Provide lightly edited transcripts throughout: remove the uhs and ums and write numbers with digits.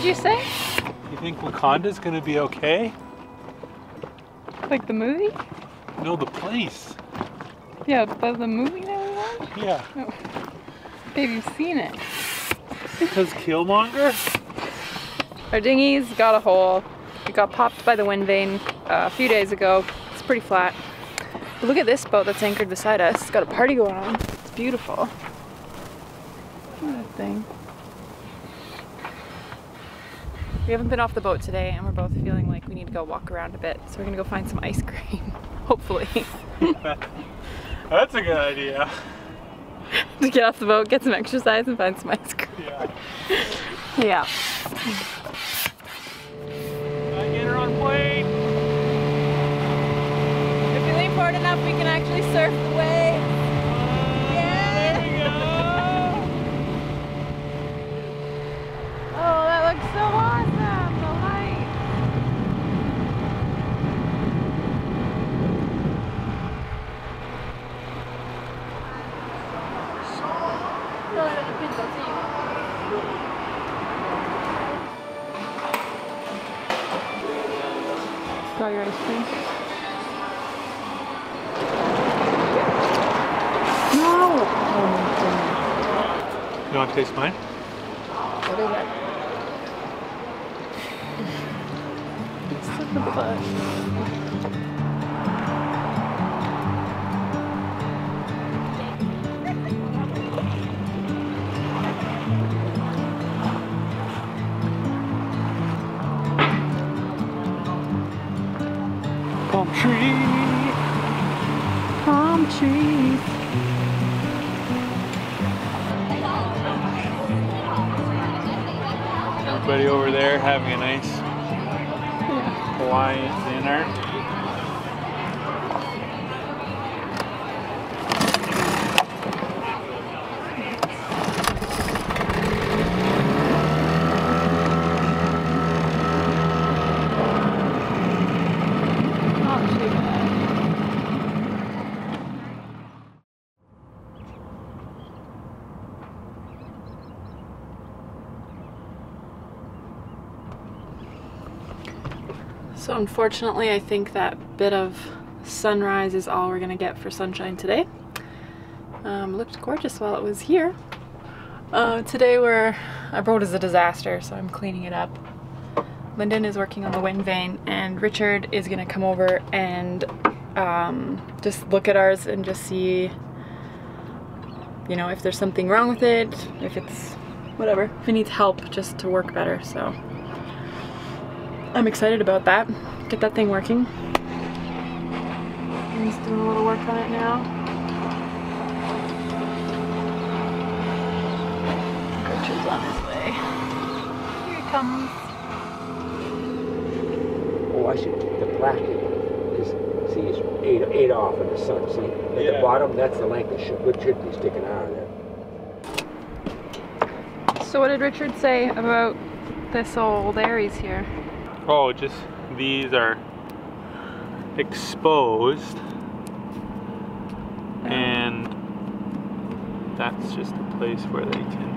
did you say? You think Wakanda's gonna be okay? Like the movie? No, the place. Yeah, the movie that we watched? Yeah. Oh. Maybe you've seen it. Because Killmonger? Our dinghy's got a hole. It got popped by the wind vane a few days ago. It's pretty flat. But look at this boat that's anchored beside us. It's got a party going on. It's beautiful. Look at that thing. We haven't been off the boat today and we're both feeling like we need to go walk around a bit. So we're gonna go find some ice cream, hopefully. That's a good idea. To get off the boat, get some exercise and find some ice cream. Yeah. Yeah. Get her on plane. If we lean forward enough, we can actually surf the wave. Yeah! There we go. Oh, that looks so awesome! The light. Got your ice cream? No! Oh my goodness. You want to taste mine? What is that? It's such a butt. Palm tree. Palm trees. Everybody over there having a nice Hawaiian dinner. So unfortunately, I think that bit of sunrise is all we're gonna get for sunshine today. Looked gorgeous while it was here. Today our boat is a disaster, so I'm cleaning it up. Lyndon is working on the wind vane, and Richard is gonna come over and just look at ours and just see, you know, if there's something wrong with it, if it's whatever, if it needs help just to work better. So I'm excited about that. Get that thing working. He's doing a little work on it now. Richard's on his way. Here he comes. Oh, I see the plastic. Because see, it's ate off in the sun. See, at the bottom, that's the length that should be sticking out of there. So what did Richard say about this old Aries here? Oh, just these are exposed, and that's just a place where they can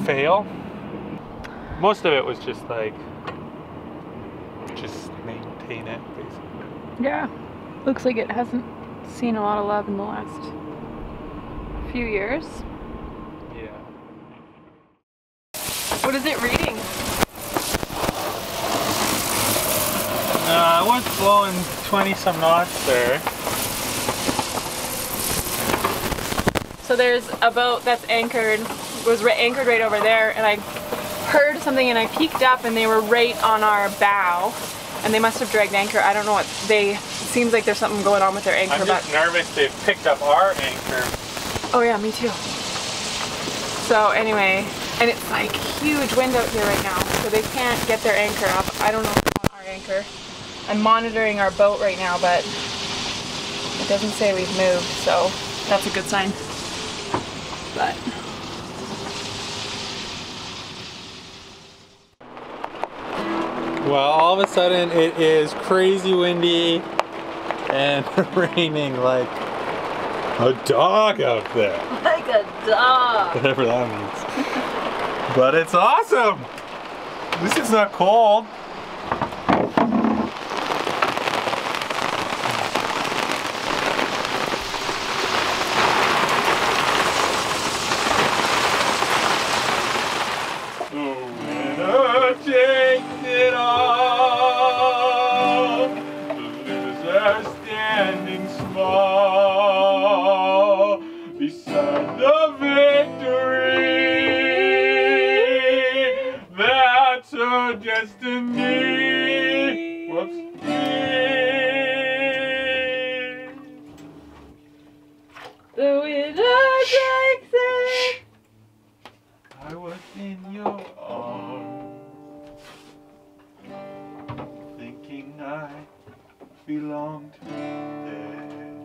fail. Most of it was just like, just maintain it, basically. Yeah, looks like it hasn't seen a lot of love in the last few years. Yeah. What is it reading? It was blowing 20 some knots there. So there's a boat that's anchored, was anchored right over there, and I heard something and I peeked up and they were right on our bow, and they must have dragged anchor. I don't know what they, seems like there's something going on with their anchor. I'm just nervous they've picked up our anchor. Oh yeah, me too. So anyway, and it's like huge wind out here right now, so they can't get their anchor up. I don't know if they want our anchor. I'm monitoring our boat right now, but it doesn't say we've moved, so that's a good sign. But well, all of a sudden it is crazy windy and raining like a dog out there. like a Duh. Whatever that means. But it's awesome! At least it's not cold. Takes it all. The losers standing small beside the victory. That's her destiny. Whoops. The winner takes it. I was in your arms. I belonged there.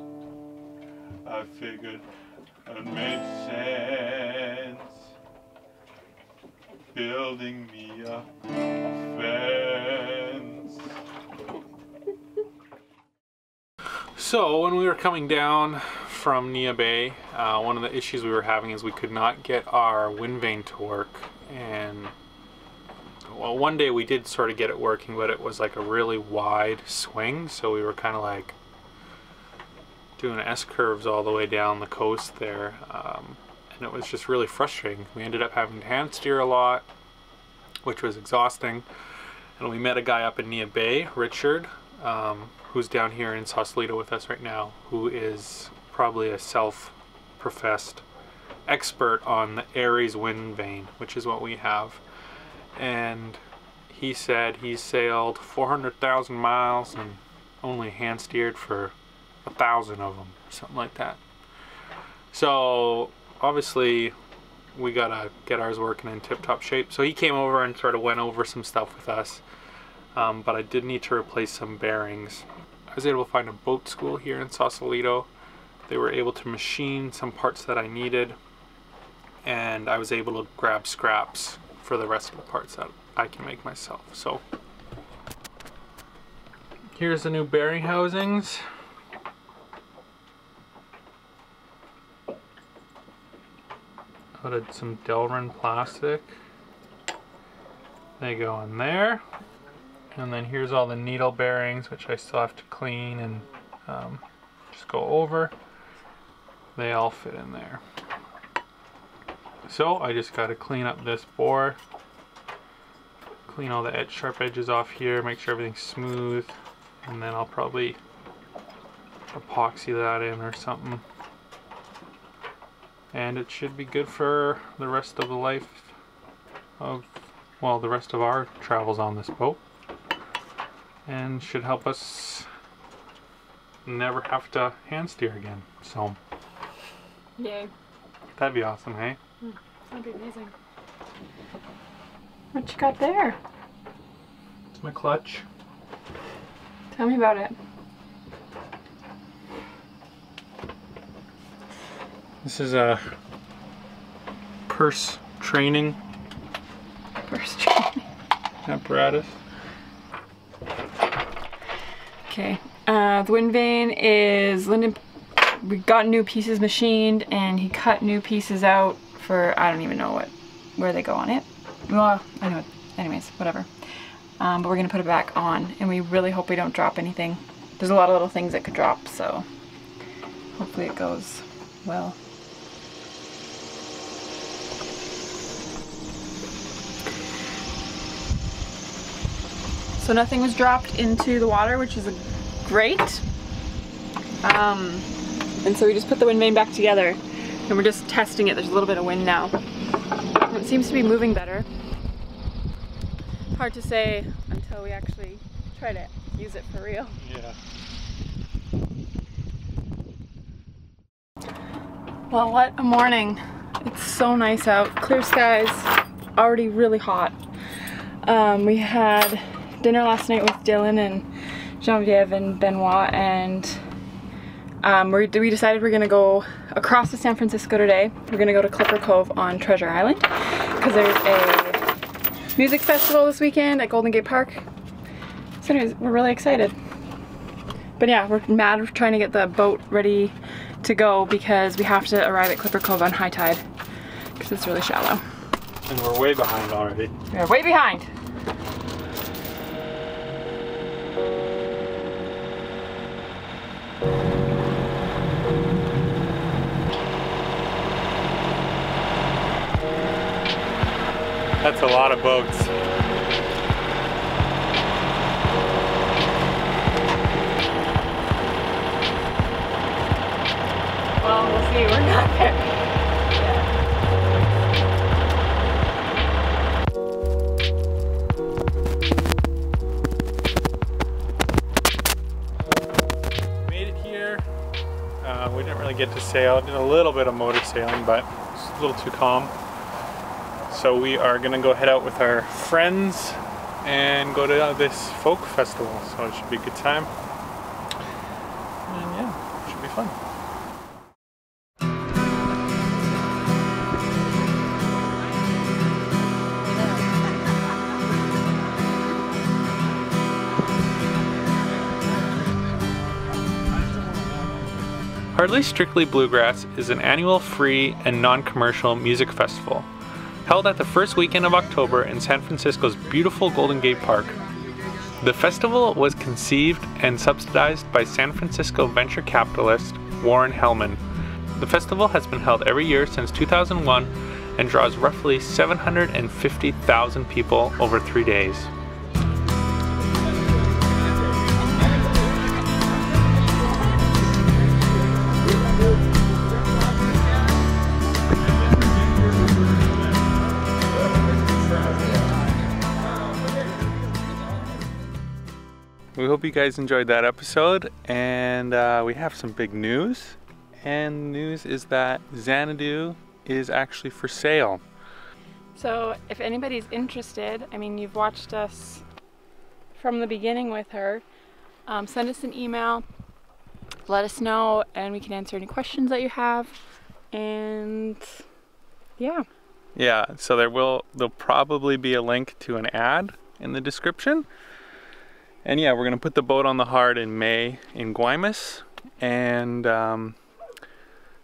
I figured it made sense, building me a fence. So when we were coming down from Nia Bay, one of the issues we were having is we could not get our wind vane to work, and well, one day we did sort of get it working, but it was like a really wide swing, so we were kind of like doing S-curves all the way down the coast there, and it was just really frustrating. We ended up having to hand steer a lot, which was exhausting, and we met a guy up in Nia Bay, Richard, who's down here in Sausalito with us right now, who is probably a self-professed expert on the Aries wind vane, which is what we have. And he said he sailed 400,000 miles and only hand steered for 1,000 of them, something like that. So obviously we gotta get ours working in tip-top shape. So he came over and sort of went over some stuff with us, but I did need to replace some bearings. I was able to find a boat school here in Sausalito. They were able to machine some parts that I needed, and I was able to grab scraps for the rest of the parts that I can make myself. So here's the new bearing housings. Out of some Delrin plastic. They go in there. And then here's all the needle bearings, which I still have to clean and just go over. They all fit in there. So I just got to clean up this bore, clean all the sharp edges off here, make sure everything's smooth, and then I'll probably epoxy that in or something. And it should be good for the rest of the life of, well, the rest of our travels on this boat, and should help us never have to hand steer again. So yay. That'd be awesome, hey? That'd be amazing. What you got there? It's my clutch. Tell me about it. This is a purse training apparatus. Okay, the wind vane is Lyndon. We got new pieces machined, and he cut new pieces out for, I don't even know where they go on it. Well, I know it. Anyways, whatever. But we're gonna put it back on, and we really hope we don't drop anything. There's a lot of little things that could drop, so hopefully it goes well. So nothing was dropped into the water, which is great. And so we just put the wind vane back together, and we're just testing it. There's a little bit of wind now. It seems to be moving better. Hard to say until we actually try to use it for real. Yeah. Well, what a morning. It's so nice out. Clear skies, already really hot. We had dinner last night with Dylan and Genevieve and Benoit, and we decided we're gonna go across to San Francisco today. We're gonna go to Clipper Cove on Treasure Island because there's a music festival this weekend at Golden Gate Park. So anyways, we're really excited. But yeah, we're mad. We're trying to get the boat ready to go because we have to arrive at Clipper Cove on high tide. because it's really shallow. And we're way behind already. We're way behind. That's a lot of boats. Well, we'll see. We're not there. Made it here. We didn't really get to sail. Did a little bit of motor sailing, but it's a little too calm. So we are gonna go head out with our friends and go to this folk festival. So it should be a good time. And yeah, it should be fun. Hardly Strictly Bluegrass is an annual free and non-commercial music festival held at the first weekend of October in San Francisco's beautiful Golden Gate Park. The festival was conceived and subsidized by San Francisco venture capitalist Warren Hellman. The festival has been held every year since 2001 and draws roughly 750,000 people over 3 days. We hope you guys enjoyed that episode, and we have some big news. And the news is that Xanadu is actually for sale. So if anybody's interested, I mean, you've watched us from the beginning with her, send us an email, let us know, and we can answer any questions that you have. And yeah. Yeah, so there'll probably be a link to an ad in the description. And yeah, we're gonna put the boat on the hard in May in Guaymas, and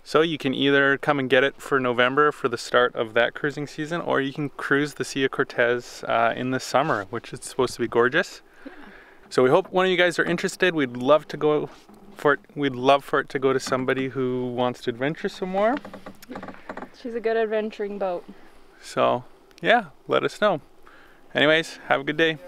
so you can either come and get it for November for the start of that cruising season, or you can cruise the Sea of Cortez in the summer, which is supposed to be gorgeous. Yeah. So we hope one of you guys are interested. We'd love to go for it. We'd love for it to go to somebody who wants to adventure some more. She's a good adventuring boat. So yeah, let us know. Anyways, have a good day.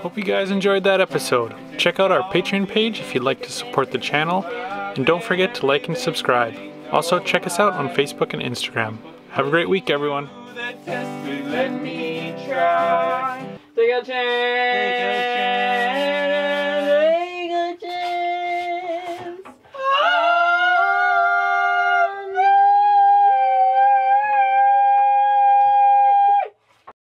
Hope you guys enjoyed that episode. Check out our Patreon page if you'd like to support the channel, and don't forget to like and subscribe. Also, check us out on Facebook and Instagram. Have a great week, everyone. Take a chance.